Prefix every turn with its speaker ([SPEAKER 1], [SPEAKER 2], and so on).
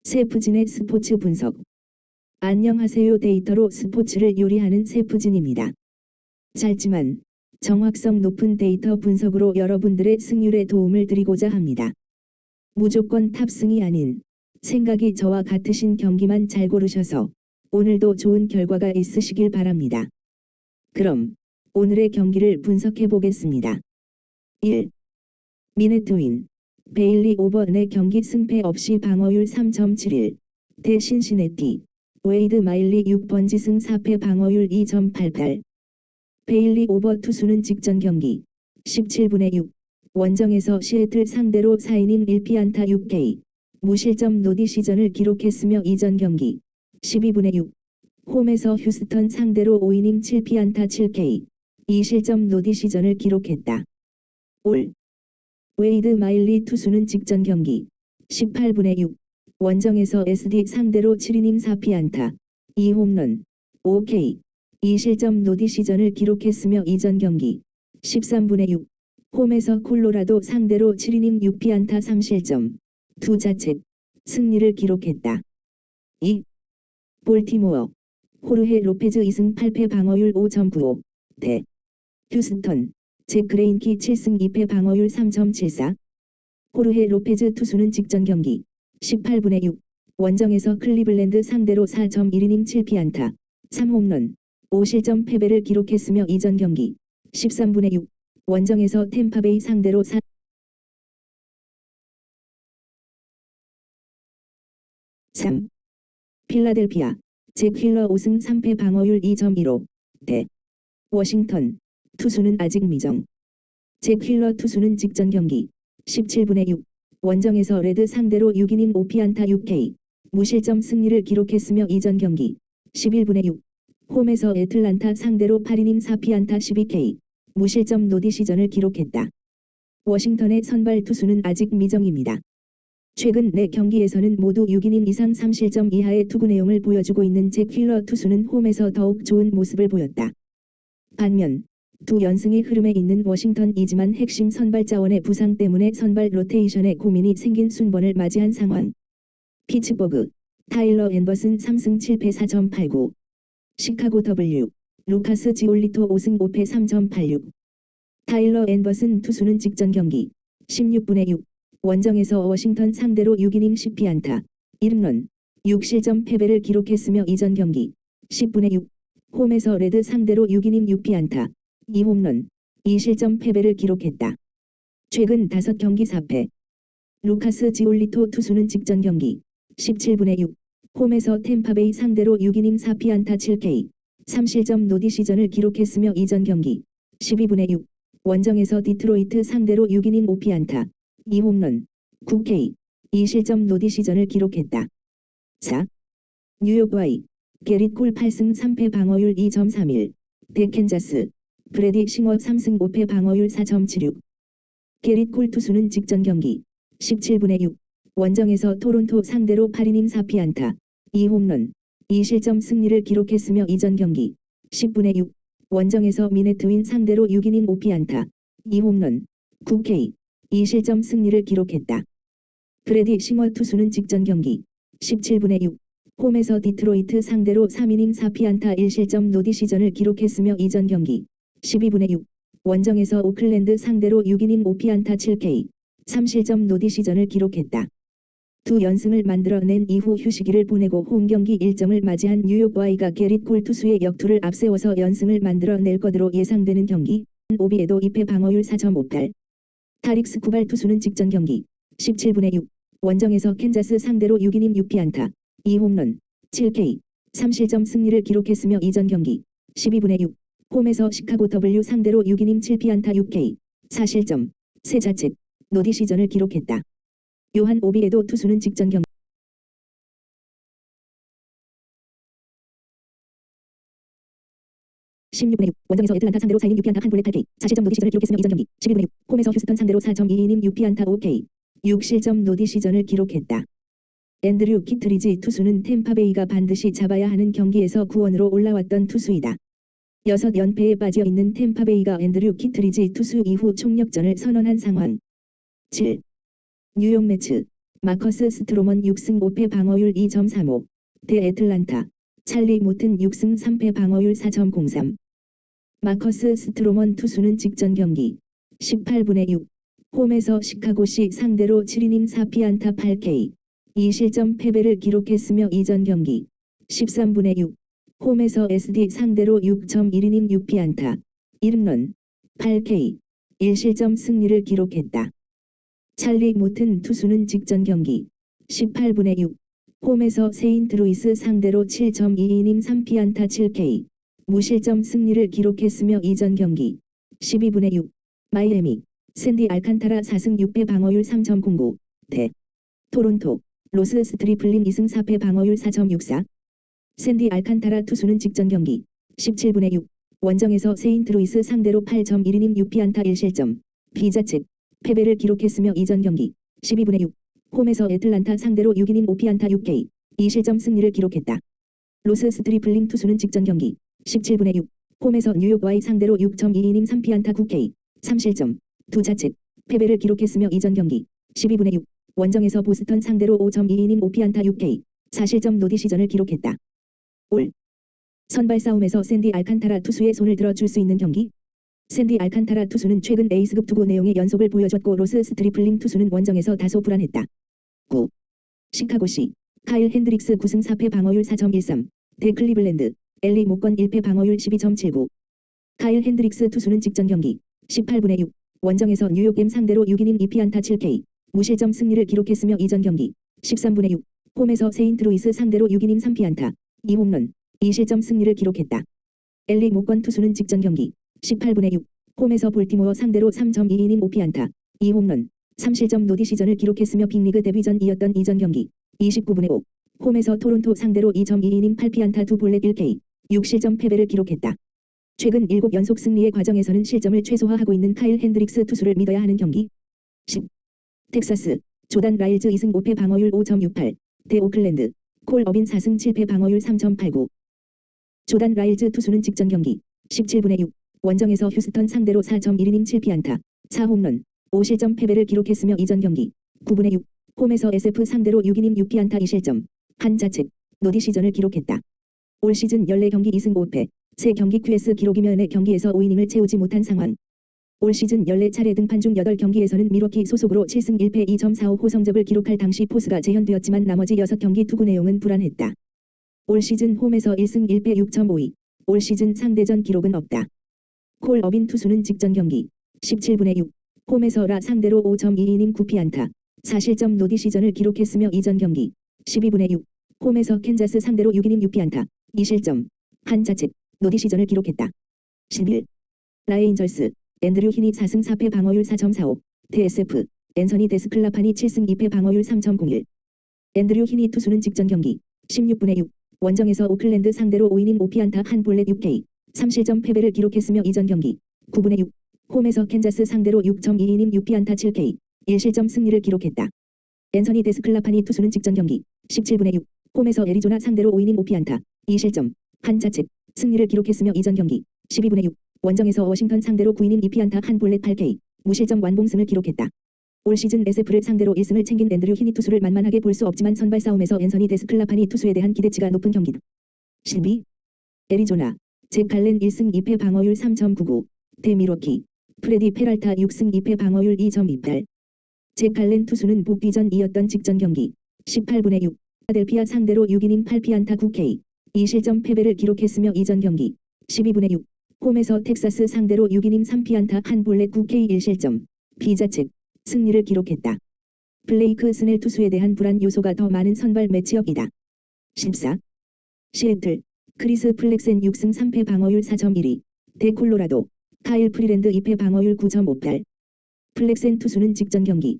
[SPEAKER 1] 세프진의 스포츠 분석. 안녕하세요. 데이터로 스포츠를 요리하는 세프진입니다. 짧지만 정확성 높은 데이터 분석으로 여러분들의 승률에 도움을 드리고자 합니다. 무조건 탑승이 아닌 생각이 저와 같으신 경기만 잘 고르셔서 오늘도 좋은 결과가 있으시길 바랍니다. 그럼 오늘의 경기를 분석해 보겠습니다. 1. 미네트윈 베일리 오버 내 경기 승패 없이 방어율 3.71 대 신시내티 웨이드 마일리 6번 지승 4패 방어율 2.88 베일리 오버 투수는 직전 경기 17분의 6 원정에서 시애틀 상대로 4이닝 1피안타 6K 무실점 노디 시전을 기록했으며 이전 경기 12분의 6 홈에서 휴스턴 상대로 5이닝 7피안타 7K 2실점 노디 시전을 기록했다. 올 웨이드 마일리 투수는 직전 경기 18분의 6 원정에서 SD 상대로 7이닝 4피안타 2홈런 5K 2실점 노디 시전을 기록했으며 이전 경기 13분의 6 홈에서 콜로라도 상대로 7이닝 6피안타 3실점 2자책 승리를 기록했다. 2. 볼티모어 호르헤 로페즈 2승 8패 방어율 5.95 대 휴스턴 잭 그레인키 7승 2패 방어율 3.74 호르헤 로페즈 투수는 직전 경기 18분의 6 원정에서 클리블랜드 상대로 4.1이닝 7피안타 3홈런 5실점 패배를 기록했으며 이전 경기 13분의 6 원정에서 템파베이 상대로 3. 필라델피아 잭 휠러 5승 3패 방어율 2.15 대 워싱턴 투수는 아직 미정. 잭 휠러 투수는 직전 경기 17분의 6 원정에서 레드 상대로 6이닝 5피안타 6K 무실점 승리를 기록했으며 이전 경기 11분의 6 홈에서 애틀란타 상대로 8이닝 4피안타 12K 무실점 노디 시전을 기록했다. 워싱턴의 선발 투수는 아직 미정입니다. 최근 4경기에서는 모두 6이닝 이상 3실점 이하의 투구 내용을 보여주고 있는 잭 휠러 투수는 홈에서 더욱 좋은 모습을 보였다. 반면 두 연승의 흐름에 있는 워싱턴이지만 핵심 선발 자원의 부상 때문에 선발 로테이션에 고민이 생긴 순번을 맞이한 상황. 피츠버그 타일러 앤더슨 3승 7패 4.89 시카고 W 루카스 지올리토 5승 5패 3.86 타일러 앤더슨 투수는 직전 경기 16분의 6 원정에서 워싱턴 상대로 6이닝 10피안타 1홈런 6실점 패배를 기록했으며 이전 경기 10분의 6 홈에서 레드 상대로 6이닝 6피안타 2홈런 2실점 패배를 기록했다. 최근 5경기 4패. 루카스 지올리토 투수는 직전 경기 17분의 6 홈에서 템파베이 상대로 6이닝 4피안타 7K 3실점 노디 시전을 기록했으며 이전 경기 12분의 6 원정에서 디트로이트 상대로 6이닝 5피안타 2홈런 9K 2실점 노디 시전을 기록했다. 4. 뉴욕 와이 게릿 콜 8승 3패 방어율 2.31 대 캔자스 브래디 싱어 3승 5패 방어율 4.76 게릿 콜 투수는 직전 경기 17분의 6 원정에서 토론토 상대로 8이닝 4피안타 2홈런 2실점 승리를 기록했으며 이전 경기 10분의 6 원정에서 미네트윈 상대로 6이닝 5피안타 2홈런 9K 2실점 승리를 기록했다. 브래디 싱어 투수는 직전 경기 17분의 6 홈에서 디트로이트 상대로 3이닝 4피안타 1실점 노디 시전을 기록했으며 이전 경기 12분의 6 원정에서 오클랜드 상대로 6이닝 5피안타 7K 3실점 노디 시전을 기록했다. 두 연승을 만들어낸 이후 휴식기를 보내고 홈경기 일정을 맞이한 뉴욕 와이가 게릿 콜 투수의 역투를 앞세워서 연승을 만들어낼 것으로 예상되는 경기 오비에도 2패 방어율 4.58 타릭스 쿠발 투수는 직전 경기 17분의 6 원정에서 캔자스 상대로 6이닝 6피안타 2홈런 7K 3실점 승리를 기록했으며 이전 경기 12분의 6 홈에서 시카고 W 상대로 6이닝 7피안타 6K 4실점 3자책 노디 시전을 기록했다. 요한 오비에도 투수는 직전 경기 16분의 6 원정에서 애틀란타 상대로 4이닝 6피안타 1볼넷 8K 4실점 노디 시전을 기록했으며 이전 경기 11분의 6 홈에서 휴스턴 상대로 4.22이닝 6피안타 5K 6실점 노디 시전을 기록했다. 앤드류 키트리지 투수는 템파베이가 반드시 잡아야 하는 경기에서 구원으로 올라왔던 투수이다. 6연패에 빠져있는 템파베이가 앤드류 키트리지 투수 이후 총력전을 선언한 상황. 7. 뉴욕 매츠 마커스 스트로먼 6승 5패 방어율 2.35. 대 애틀란타. 찰리 모튼 6승 3패 방어율 4.03. 마커스 스트로먼 투수는 직전 경기 18분의 6. 홈에서 시카고시 상대로 7이닝 4피안타 8K. 2실점 패배를 기록했으며 이전 경기 13분의 6. 홈에서 SD 상대로 6.1이닝 6피안타 1홈런 8K. 1실점 승리를 기록했다. 찰리 모튼 투수는 직전 경기 18분의 6. 홈에서 세인트 루이스 상대로 7.2이닝 3피안타 7K. 무실점 승리를 기록했으며 이전 경기 12분의 6. 마이애미. 샌디 알칸타라 4승 6패 방어율 3.09. 대. 토론토. 로스 스트리플린 2승 4패 방어율 4.64. 샌디 알칸타라 투수는 직전 경기 17분의 6. 원정에서 세인트 루이스 상대로 8.1이닝 6피안타 1실점. 비자책. 패배를 기록했으며 이전 경기 12분의 6. 홈에서 애틀란타 상대로 6이닝 5피안타 6K. 2실점 승리를 기록했다. 로스 스트리플린 투수는 직전 경기 17분의 6. 홈에서 뉴욕 와이 상대로 6.2이닝 3피안타 9K. 3실점. 두 자책. 패배를 기록했으며 이전 경기 12분의 6. 원정에서 보스턴 상대로 5.2이닝 5피안타 6K. 4실점 노디 시전을 기록했다. 올 선발 싸움에서 샌디 알칸타라 투수의 손을 들어줄 수 있는 경기. 샌디 알칸타라 투수는 최근 에이스급 투구 내용의 연속을 보여줬고 로스 스트리플린 투수는 원정에서 다소 불안했다. 9. 시카고시. 카일 핸드릭스 9승 4패 방어율 4.13. 대 클리블랜드. 엘리 모건 1패 방어율 12.79. 카일 핸드릭스 투수는 직전 경기 18분의 6. 원정에서 뉴욕 엠 상대로 6이닝 2피안타 7K. 무실점 승리를 기록했으며 이전 경기 13분의 6. 홈에서 세인트 루이스 상대로 6이닝 3피안타 2홈런 2실점 승리를 기록했다. 엘리 모건 투수는 직전 경기 18분의 6. 홈에서 볼티모어 상대로 3.2이닝 5피안타 2홈런 3실점 노디 시전을 기록했으며 빅리그 데뷔전이었던 이전 경기 29분의 5. 홈에서 토론토 상대로 2.2이닝 8피안타 2볼넷 1K. 6실점 패배를 기록했다. 최근 7연속 승리의 과정에서는 실점을 최소화하고 있는 카일 핸드릭스 투수를 믿어야 하는 경기 10. 텍사스. 조단 라일즈 2승 5패 방어율 5.68. 대 오클랜드. 콜 어빈 4승 7패 방어율 3.89. 조단 라일즈 투수는 직전 경기 17분의 6. 원정에서 휴스턴 상대로 4.1이닝 7피안타 4홈런 5실점 패배를 기록했으며 이전 경기 9분의 6. 홈에서 SF 상대로 6이닝 6피안타 2실점 한 자책. 노디 시전을 기록했다. 올 시즌 14경기 2승 5패. 3경기 QS 기록이면의 경기에서 5이닝을 채우지 못한 상황. 올 시즌 14차례 등판 중 8경기에서는 밀워키 소속으로 7승 1패 2.45호 성적을 기록할 당시 포수가 재현되었지만 나머지 6경기 투구 내용은 불안했다. 올 시즌 홈에서 1승 1패 6.52. 올 시즌 상대전 기록은 없다. 콜 어빈 투수는 직전 경기 17분의 6. 홈에서 라 상대로 5.2이닝 9피안타 4실점 노디 시전을 기록했으며 이전 경기 12분의 6. 홈에서 캔자스 상대로 6이닝 6피안타 2실점 한 자책. 노디 시전을 기록했다. 11. 라에인절스. 앤드류 히니 4승 4패 방어율 4.45. 대 SF. 앤서니 데스클라파니 7승 2패 방어율 3.01. 앤드류 히니 투수는 직전 경기 16분의 6. 원정에서 오클랜드 상대로 5이닝 5피안타 1볼넷 6K. 3실점 패배를 기록했으며 이전 경기 9분의 6. 홈에서 캔자스 상대로 6.2이닝 6피안타 7K. 1실점 승리를 기록했다. 앤서니 데스클라파니 투수는 직전 경기 17분의 6. 홈에서 애리조나 상대로 5이닝 5피안타 2실점 한 자책. 승리를 기록했으며 이전 경기 12분의 6. 원정에서 워싱턴 상대로 9이닝 2피안타 1볼넷 8K. 무실점 완봉승을 기록했다. 올 시즌 SF를 상대로 1승을 챙긴 앤드류 히니 투수를 만만하게 볼 수 없지만 선발 싸움에서 앤서니 데스클라파니 투수에 대한 기대치가 높은 경기다. 12. 애리조나. 잭 갈렌 1승 2패 방어율 3.99. 대 밀워키. 프레디 페랄타 6승 2패 방어율 2.28. 잭 갈렌 투수는 복귀전이었던 직전 경기 18분의 6. 필라델피아 상대로 6이닝 8피안타 9K. 2실점 패배를 기록했으며 이전 경기 12분의 6. 홈에서 텍사스 상대로 6이닝 3피안타 1볼넷 9K 1실점. 비자책. 승리를 기록했다. 블레이크 스넬 투수에 대한 불안 요소가 더 많은 선발 매치업이다. 14. 시애틀. 크리스 플렉센 6승 3패 방어율 4.12. 대 콜로라도. 카일 프리랜드 2패 방어율 9.58. 플렉센 투수는 직전 경기